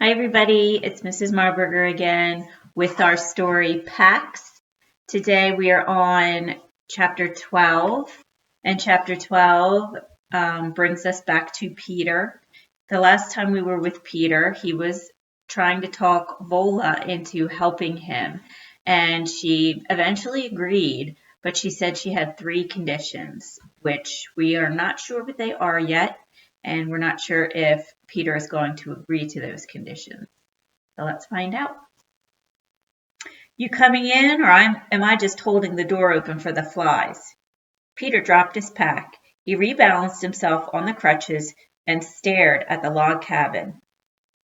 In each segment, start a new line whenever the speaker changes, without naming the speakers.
Hi everybody, it's Mrs. Marburger again with our story Pax. Today we are on chapter 12, and chapter 12 brings us back to Peter. The last time we were with Peter, he was trying to talk Vola into helping him, and she eventually agreed, but she said she had 3 conditions, which we are not sure what they are yet. And we're not sure if Peter is going to agree to those conditions. So let's find out. You coming in, or am I just holding the door open for the flies? Peter dropped his pack. He rebalanced himself on the crutches and stared at the log cabin.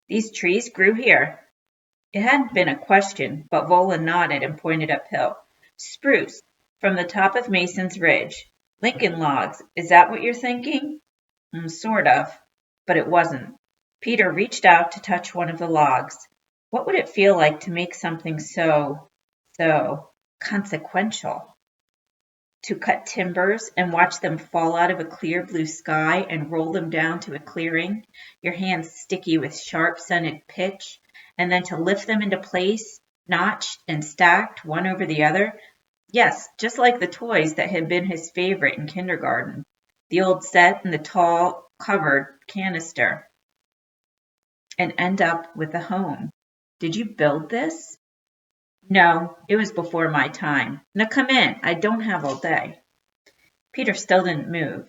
These trees grew here. It hadn't been a question, but Vola nodded and pointed uphill. Spruce, from the top of Mason's Ridge. Lincoln logs, is that what you're thinking? Sort of, but it wasn't. Peter reached out to touch one of the logs. What would it feel like to make something so consequential? To cut timbers and watch them fall out of a clear blue sky and roll them down to a clearing, your hands sticky with sharp scented pitch, and then to lift them into place, notched and stacked one over the other? Yes, just like the toys that had been his favorite in kindergarten. The old set and the tall covered canister, and end up with a home. Did you build this? No, it was before my time. Now come in, I don't have all day. Peter still didn't move.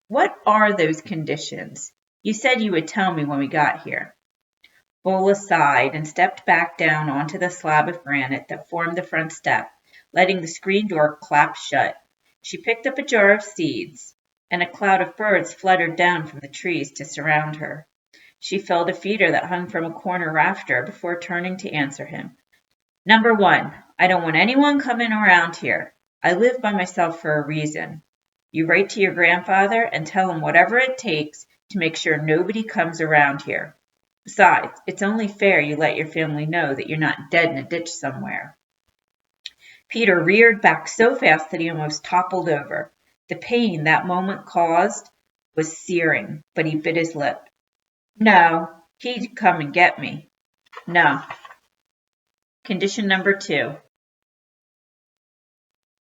What are those conditions? You said you would tell me when we got here. Vola sighed and stepped back down onto the slab of granite that formed the front step, letting the screen door clap shut. She picked up a jar of seeds, and a cloud of birds fluttered down from the trees to surround her. She filled a feeder that hung from a corner rafter before turning to answer him. Number 1, I don't want anyone coming around here. I live by myself for a reason. You write to your grandfather and tell him whatever it takes to make sure nobody comes around here. Besides, it's only fair you let your family know that you're not dead in a ditch somewhere. Peter reared back so fast that he almost toppled over. The pain that moment caused was searing, but he bit his lip. No, he'd come and get me. No. Condition number 2.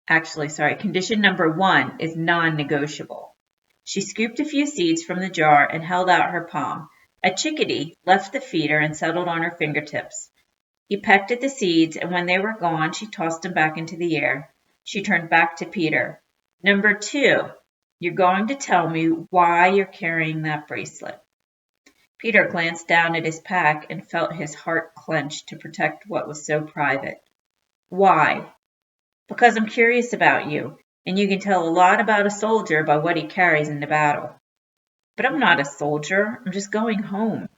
Condition number 1 is non-negotiable. She scooped a few seeds from the jar and held out her palm. A chickadee left the feeder and settled on her fingertips. He pecked at the seeds, and when they were gone, she tossed them back into the air. She turned back to Peter. Number 2, you're going to tell me why you're carrying that bracelet. Peter glanced down at his pack and felt his heart clench to protect what was so private. Why? Because I'm curious about you, and you can tell a lot about a soldier by what he carries into battle. But I'm not a soldier. I'm just going home.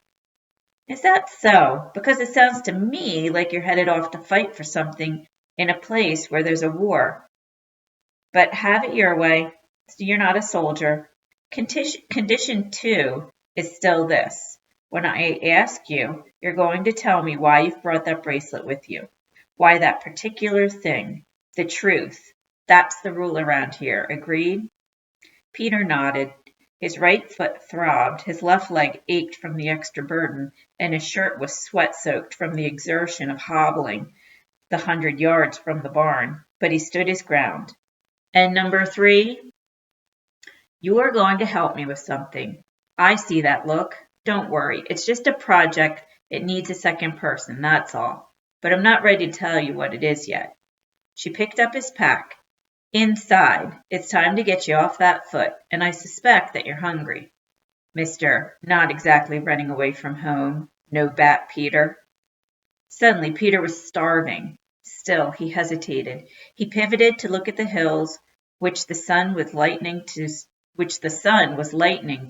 Is that so? Because it sounds to me like you're headed off to fight for something in a place where there's a war. But have it your way. You're not a soldier. Condition 2 is still this. When I ask you, you're going to tell me why you've brought that bracelet with you. Why that particular thing. The truth. That's the rule around here. Agreed? Peter nodded. His right foot throbbed, his left leg ached from the extra burden, and his shirt was sweat-soaked from the exertion of hobbling the 100 yards from the barn. But he stood his ground. And number 3, you are going to help me with something. I see that look. Don't worry. It's just a project. It needs a second person, that's all. But I'm not ready to tell you what it is yet. She picked up his pack. Inside. It's time to get you off that foot, and I suspect that you're hungry. Mr. Not exactly running away from home. No bat, Peter. Suddenly, Peter was starving. Still, he hesitated. He pivoted to look at the hills, which the sun was lightening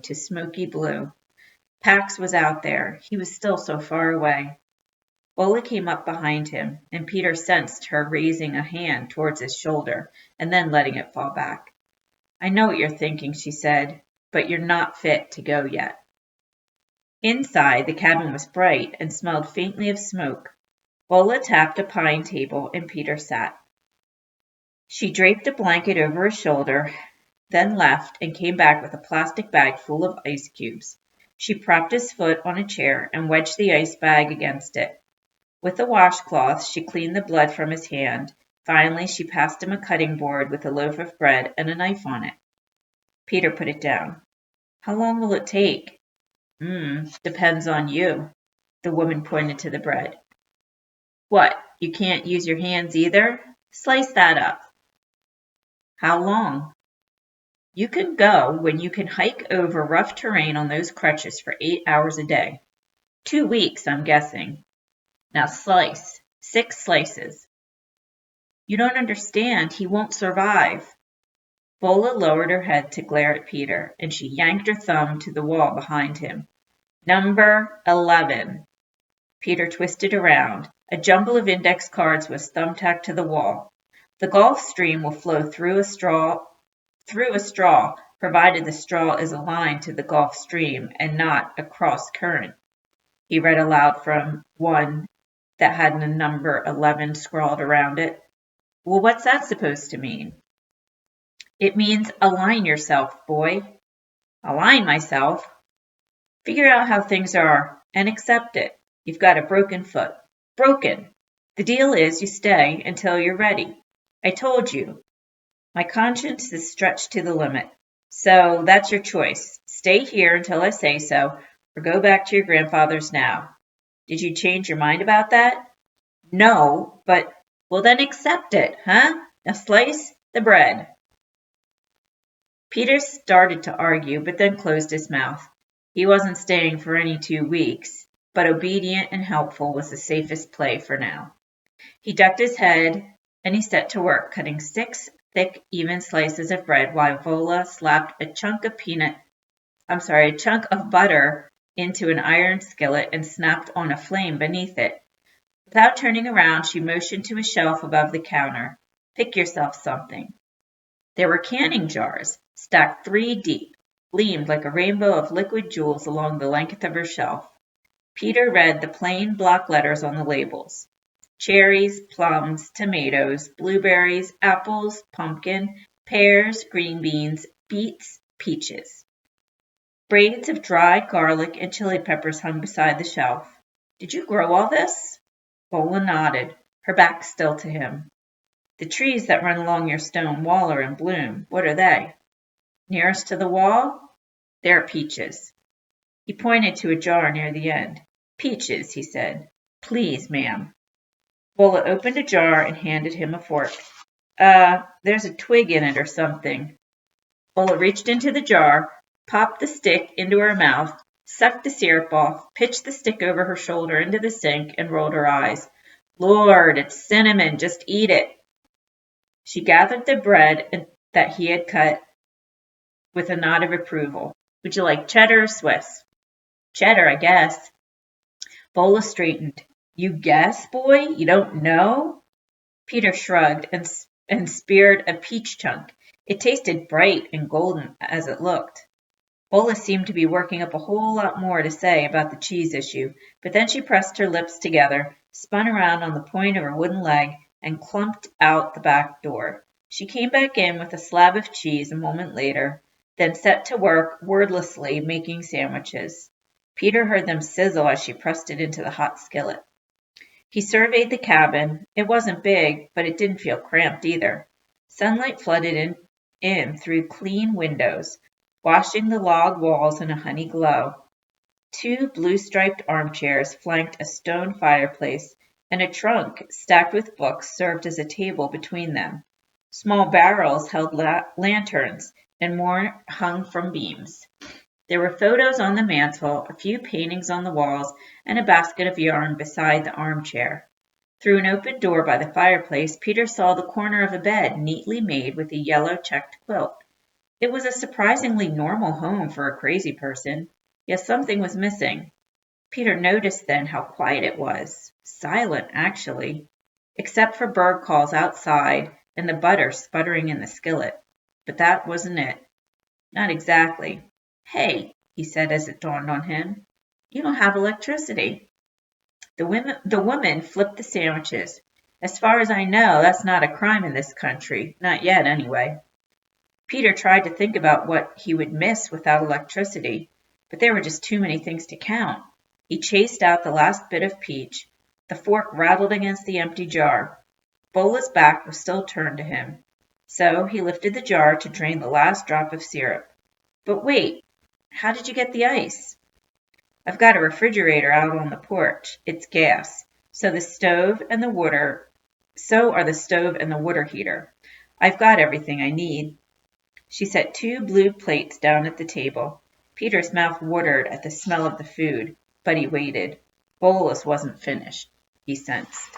to smoky blue. Pax was out there. He was still so far away. Vola came up behind him, and Peter sensed her raising a hand towards his shoulder and then letting it fall back. I know what you're thinking, she said, but you're not fit to go yet. Inside, the cabin was bright and smelled faintly of smoke. Vola tapped a pine table, and Peter sat. She draped a blanket over his shoulder, then left and came back with a plastic bag full of ice cubes. She propped his foot on a chair and wedged the ice bag against it. With a washcloth, she cleaned the blood from his hand. Finally, she passed him a cutting board with a loaf of bread and a knife on it. Peter put it down. How long will it take? Depends on you. The woman pointed to the bread. What, you can't use your hands either? Slice that up. How long? You can go when you can hike over rough terrain on those crutches for 8 hours a day. 2 weeks, I'm guessing. Now slice. 6 slices. You don't understand. He won't survive. Bola lowered her head to glare at Peter, and she yanked her thumb to the wall behind him. Number 11. Peter twisted around. A jumble of index cards was thumbtacked to the wall. The Gulf Stream will flow through a straw, provided the straw is aligned to the Gulf Stream and not a cross current. He read aloud from one that had the number 11 scrawled around it. Well, what's that supposed to mean? It means align yourself, boy. Align myself? Figure out how things are and accept it. You've got a broken foot. Broken. The deal is you stay until you're ready. I told you. My conscience is stretched to the limit. So that's your choice. Stay here until I say so, or go back to your grandfather's now. Did you change your mind about that? No, but, well then accept it, huh? Now slice the bread. Peter started to argue, but then closed his mouth. He wasn't staying for any 2 weeks, but obedient and helpful was the safest play for now. He ducked his head, and he set to work, cutting 6 thick, even slices of bread while Vola slapped a chunk of butter into an iron skillet and snapped on a flame beneath it. Without turning around, she motioned to a shelf above the counter. Pick yourself something. There were canning jars, stacked 3 deep, gleamed like a rainbow of liquid jewels along the length of her shelf. Peter read the plain block letters on the labels. Cherries, plums, tomatoes, blueberries, apples, pumpkin, pears, green beans, beets, peaches. Braids of dried garlic and chili peppers hung beside the shelf. Did you grow all this? Bola nodded, her back still to him. The trees that run along your stone wall are in bloom. What are they? Nearest to the wall? They're peaches. He pointed to a jar near the end. Peaches, he said. Please, ma'am. Bola opened a jar and handed him a fork. There's a twig in it or something. Bola reached into the jar, popped the stick into her mouth, sucked the syrup off, pitched the stick over her shoulder into the sink, and rolled her eyes. Lord, it's cinnamon. Just eat it. She gathered the bread that he had cut with a nod of approval. Would you like cheddar or Swiss? Cheddar, I guess. Bola straightened. You guess, boy? You don't know? Peter shrugged and speared a peach chunk. It tasted bright and golden as it looked. Bola seemed to be working up a whole lot more to say about the cheese issue, but then she pressed her lips together, spun around on the point of her wooden leg, and clumped out the back door. She came back in with a slab of cheese a moment later, then set to work wordlessly making sandwiches. Peter heard them sizzle as she pressed it into the hot skillet. He surveyed the cabin. It wasn't big, but it didn't feel cramped either. Sunlight flooded in through clean windows, washing the log walls in a honey glow. 2 blue-striped armchairs flanked a stone fireplace, and a trunk stacked with books served as a table between them. Small barrels held lanterns, and more hung from beams. There were photos on the mantel, a few paintings on the walls, and a basket of yarn beside the armchair. Through an open door by the fireplace, Peter saw the corner of a bed neatly made with a yellow checked quilt. It was a surprisingly normal home for a crazy person, yet something was missing. Peter noticed then how quiet it was. Silent, actually, except for bird calls outside and the butter sputtering in the skillet. But that wasn't it. Not exactly. Hey, he said as it dawned on him, you don't have electricity. The woman flipped the sandwiches. As far as I know, that's not a crime in this country. Not yet, anyway. Peter tried to think about what he would miss without electricity. but there were just too many things to count. He chased out the last bit of peach. The fork rattled against the empty jar. Bola's back was still turned to him, so he lifted the jar to drain the last drop of syrup. But wait, how did you get the ice? I've got a refrigerator out on the porch. It's gas, so are the stove and the water heater. I've got everything I need. She set 2 blue plates down at the table. Peter's mouth watered at the smell of the food, but he waited. Bolus wasn't finished, he sensed.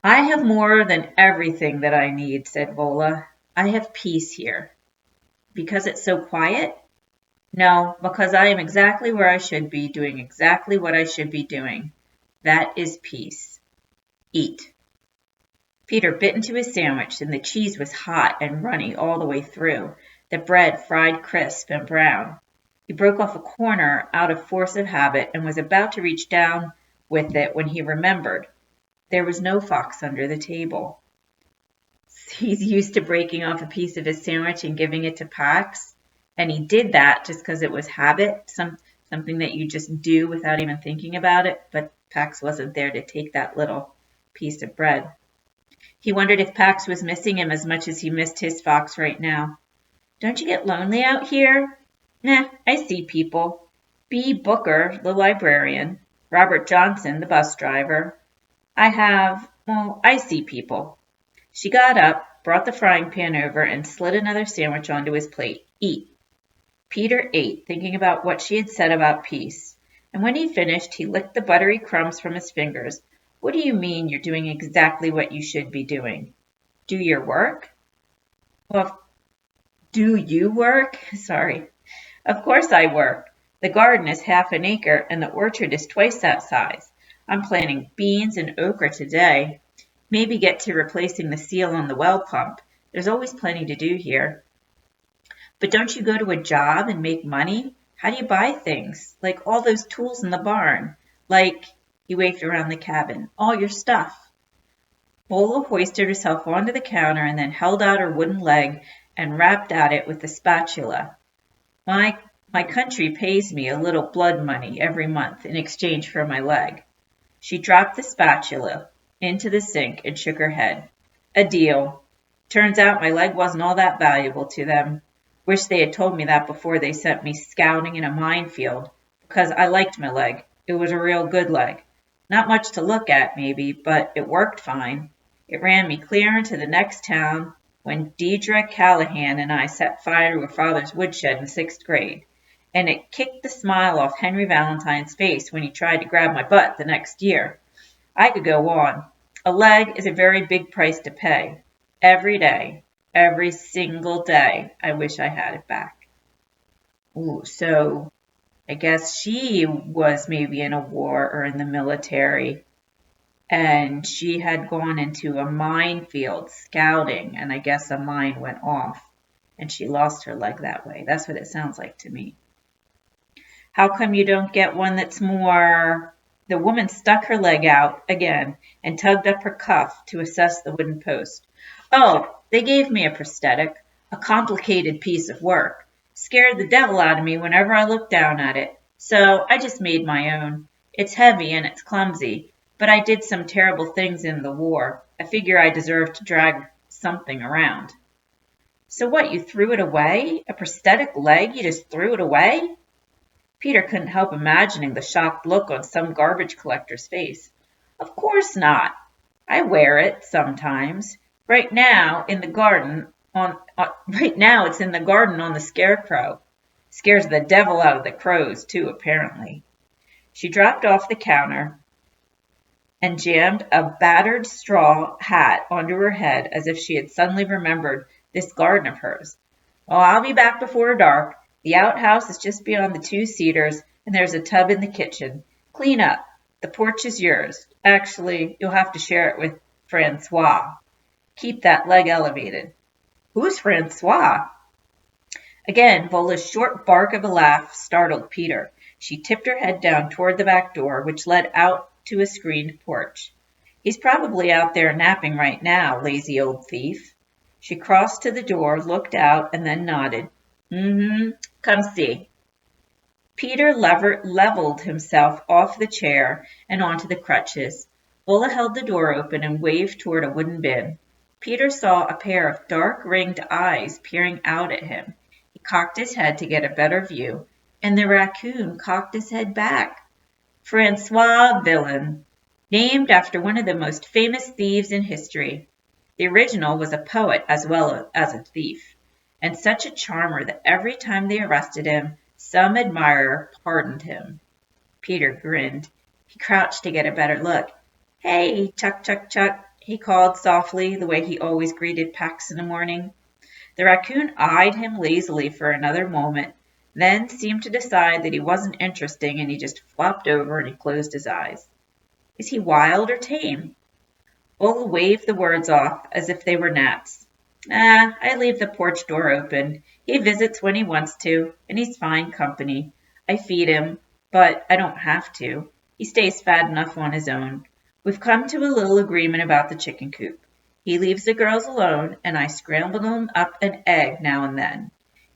I have more than everything that I need, said Vola. I have peace here. Because it's so quiet? No, because I am exactly where I should be, doing exactly what I should be doing. That is peace. Eat. Peter bit into his sandwich, and the cheese was hot and runny all the way through, the bread fried crisp and brown. He broke off a corner out of force of habit and was about to reach down with it when he remembered. There was no fox under the table. He's used to breaking off a piece of his sandwich and giving it to Pax, and he did that just because it was habit, something that you just do without even thinking about it, but Pax wasn't there to take that little piece of bread. He wondered if Pax was missing him as much as he missed his fox right now. Don't you get lonely out here? Nah, I see people. B. Booker, the librarian. Robert Johnson, the bus driver. I see people. She got up, brought the frying pan over, and slid another sandwich onto his plate. Eat. Peter ate, thinking about what she had said about peace. And when he finished, he licked the buttery crumbs from his fingers. What do you mean you're doing exactly what you should be doing? Do your work? Well, do you work? Sorry. Of course I work. The garden is 1/2 an acre, and the orchard is twice that size. I'm planting beans and okra today. Maybe get to replacing the seal on the well pump. There's always plenty to do here. But don't you go to a job and make money? How do you buy things? Like all those tools in the barn. Like, he waved around the cabin, all your stuff. Bola hoisted herself onto the counter and then held out her wooden leg and rapped at it with the spatula. My country pays me a little blood money every month in exchange for my leg. She dropped the spatula into the sink and shook her head. A deal. Turns out my leg wasn't all that valuable to them. Wish they had told me that before they sent me scouting in a minefield, because I liked my leg. It was a real good leg. Not much to look at, maybe, but it worked fine. It ran me clear into the next town when Deidre Callahan and I set fire to her father's woodshed in 6th grade. And it kicked the smile off Henry Valentine's face when he tried to grab my butt the next year. I could go on. A leg is a very big price to pay. Every day, every single day, I wish I had it back. Ooh, so I guess she was maybe in a war or in the military, and she had gone into a minefield scouting, and I guess a mine went off, and she lost her leg that way. That's what it sounds like to me. How come you don't get one that's more... The woman stuck her leg out again and tugged up her cuff to assess the wooden post. Oh, they gave me a prosthetic, a complicated piece of work. Scared the devil out of me whenever I looked down at it. So I just made my own. It's heavy and it's clumsy, but I did some terrible things in the war. I figure I deserve to drag something around. So what, you threw it away? A prosthetic leg? You just threw it away? Peter couldn't help imagining the shocked look on some garbage collector's face. Of course not. I wear it sometimes. Right now, it's in the garden on the scarecrow. Scares the devil out of the crows, too, apparently. She dropped off the counter and jammed a battered straw hat onto her head as if she had suddenly remembered this garden of hers. Well, I'll be back before dark. The outhouse is just beyond the 2 cedars, and there's a tub in the kitchen. Clean up. The porch is yours. Actually, you'll have to share it with Francois. Keep that leg elevated. Who's Francois? Again, Vola's short bark of a laugh startled Peter. She tipped her head down toward the back door, which led out to a screened porch. He's probably out there napping right now, lazy old thief. She crossed to the door, looked out, and then nodded. Come see." Peter leveled himself off the chair and onto the crutches. Vola held the door open and waved toward a wooden bin. Peter saw a pair of dark ringed eyes peering out at him. He cocked his head to get a better view, and the raccoon cocked his head back. Francois Villain, named after one of the most famous thieves in history. The original was a poet as well as a thief, and such a charmer that every time they arrested him, some admirer pardoned him. Peter grinned. He crouched to get a better look. "Hey, Chuck, Chuck, Chuck," he called softly, the way he always greeted Pax in the morning. The raccoon eyed him lazily for another moment, then seemed to decide that he wasn't interesting, and he just flopped over and he closed his eyes. "Is he wild or tame?" Vola waved the words off as if they were gnats. I leave the porch door open. He visits when he wants to, and he's fine company. I feed him, but I don't have to. He stays fat enough on his own. We've come to a little agreement about the chicken coop. He leaves the girls alone, and I scramble him up an egg now and then.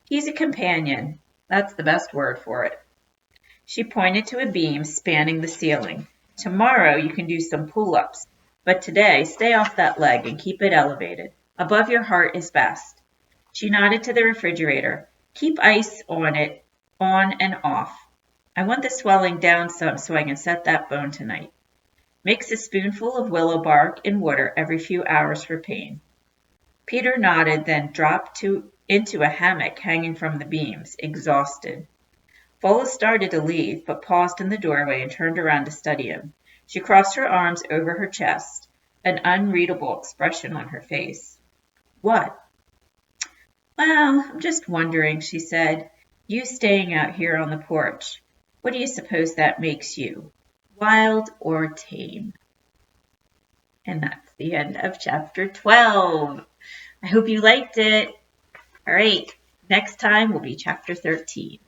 He's a companion. That's the best word for it." She pointed to a beam spanning the ceiling. "Tomorrow you can do some pull-ups, but today stay off that leg and keep it elevated. Above your heart is best." She nodded to the refrigerator. "Keep ice on it, on and off. I want the swelling down some so I can set that bone tonight. Mix a spoonful of willow bark in water every few hours for pain." Peter nodded, then dropped into a hammock hanging from the beams, exhausted. Vola started to leave, but paused in the doorway and turned around to study him. She crossed her arms over her chest, an unreadable expression on her face. "What?" "Well, I'm just wondering," she said. "You staying out here on the porch. What do you suppose that makes you? Wild or tame?" And that's the end of chapter 12. I hope you liked it. All right, next time will be chapter 13.